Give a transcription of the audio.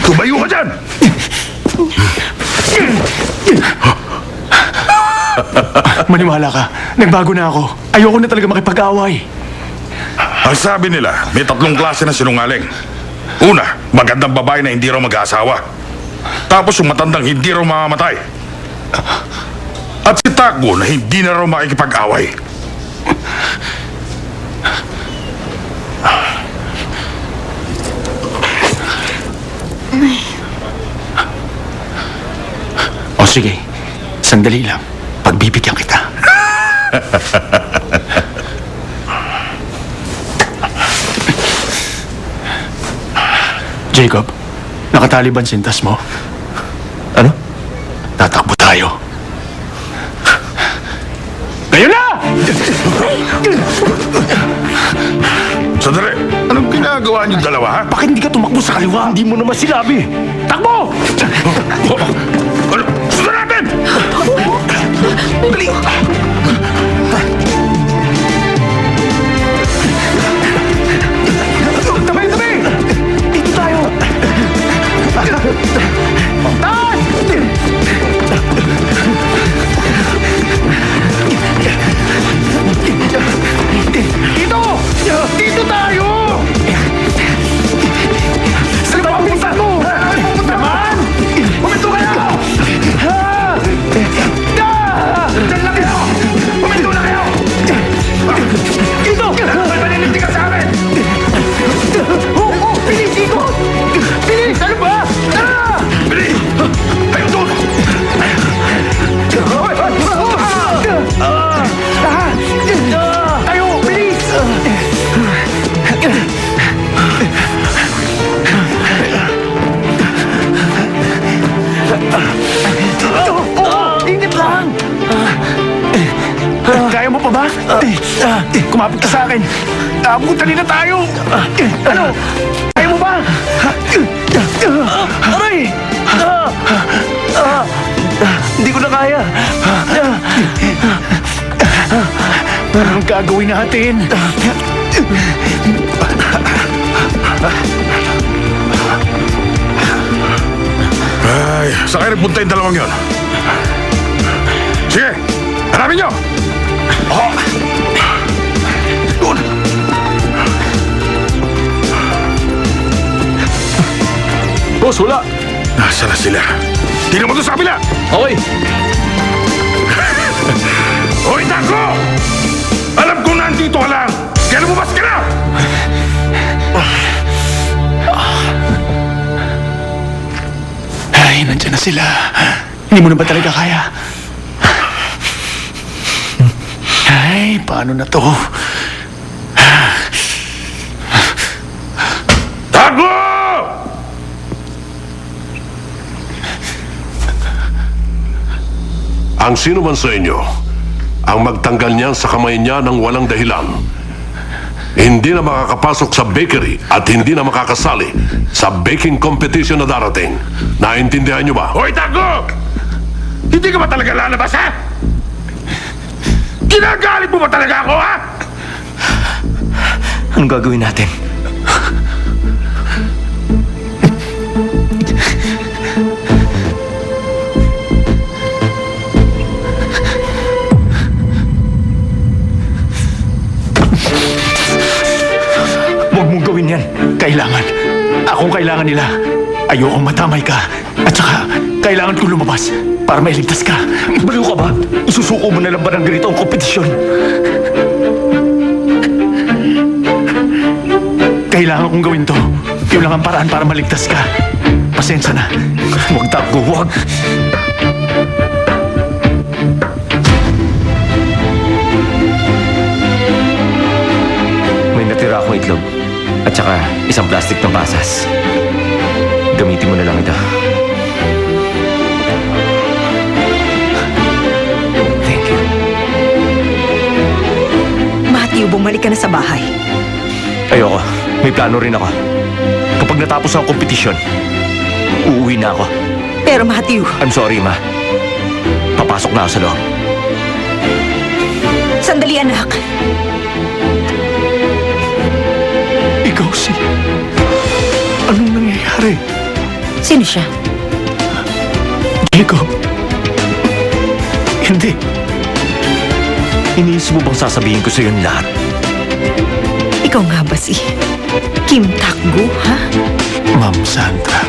Tumayo ka dyan! Maniwala ka, nagbago na ako. Ayoko na talaga makipag-away. Ang sabi nila, may tatlong klase na sinungaling. Una, magandang babae na hindi raw mag-aasawa. Tapos yung matandang hindi raw mamamatay. At si Takbo na hindi na raw makikipag-away. O sige, sandali lang. Pagbibigyan kita. Jacob, nakatali ba ang sintas mo? Ano? Tatakbo tayo. Ngayon na! Sandali, anong ginagawa niyo dalawa, ha? Bakit hindi ka tumakbo sa kaliwa? Hindi mo naman sinabi. Takbo! Ano? Sundan natin! Dali! Tabi! Tabi! Dito tayo! Taas! Dito! Dito tayo! Saan ba pupunta mo? Naman! Pumunto kayo! Diyan lang kayo! Pumunto na kayo! Dito! Malilinti ka sa amin! Bilis! Ikot! Bilis! Ano ba? Tara! Bilis! Kayo doon! Tayo! Bilis! Ingat lang! Kaya mo pa ba? Kumapit ka sa akin. Abutali na tayo! Ano? Kaya mo ba? Aray! Hindi ko na kaya. Anong gagawin natin? Ay, saan kayo nagpunta yung dalawang yun? Sige, hanapin nyo! Oh. Doon! Boss, wala. Nasaan na sila? Tingnan mo doon sa kabila! Okay. Hoy, Takbo! Alam ko nandito ka lang! Kaya lumabas ka na! Ay, nandiyan na sila. Hindi mo na ba talaga kaya? Ay, paano na to? Takbo! Ang sino man sa inyo ang magtanggal niyan sa kamay niya ng walang dahilan, hindi na makakapasok sa bakery at hindi na makakasali sa baking competition na darating. Naintindihan niyo ba? Hoy, Takbo! Hindi ka ba talaga lalabas, ha? Ginagalit mo ba talaga ako, ha? Anong gagawin natin? Huwag mong gawin yan. Kailangan. Akong kailangan nila. Ayokong matamay ka. At saka, kailangan kong lumabas para mailigtas ka. Baliw ka ba? Isusuko mo na lang ba ng ganito ang kompetisyon? Kailangan kong gawin to. Yun lang ang paraan para maligtas ka. Pasensya na. Huwag, Takbo, huwag. May natira akong itlog. At saka isang plastic na pasas. Gamitin mo na lang ito. Thank you. Matthew, bumalik ka na sa bahay. Ayoko. May plano rin ako. Kapag natapos ang kompetisyon, uuwi na ako. Pero Matthew, I'm sorry, Ma. Papasok na ako sa loob. sandali anak. Ikaw si... Anong nangyayari? Sino siya? Diego. Hindi. Iniisip mo bang sasabihin ko sa yun lahat? Ikaw nga ba si Kim Tak-gu, ha? Ma'am Sandra.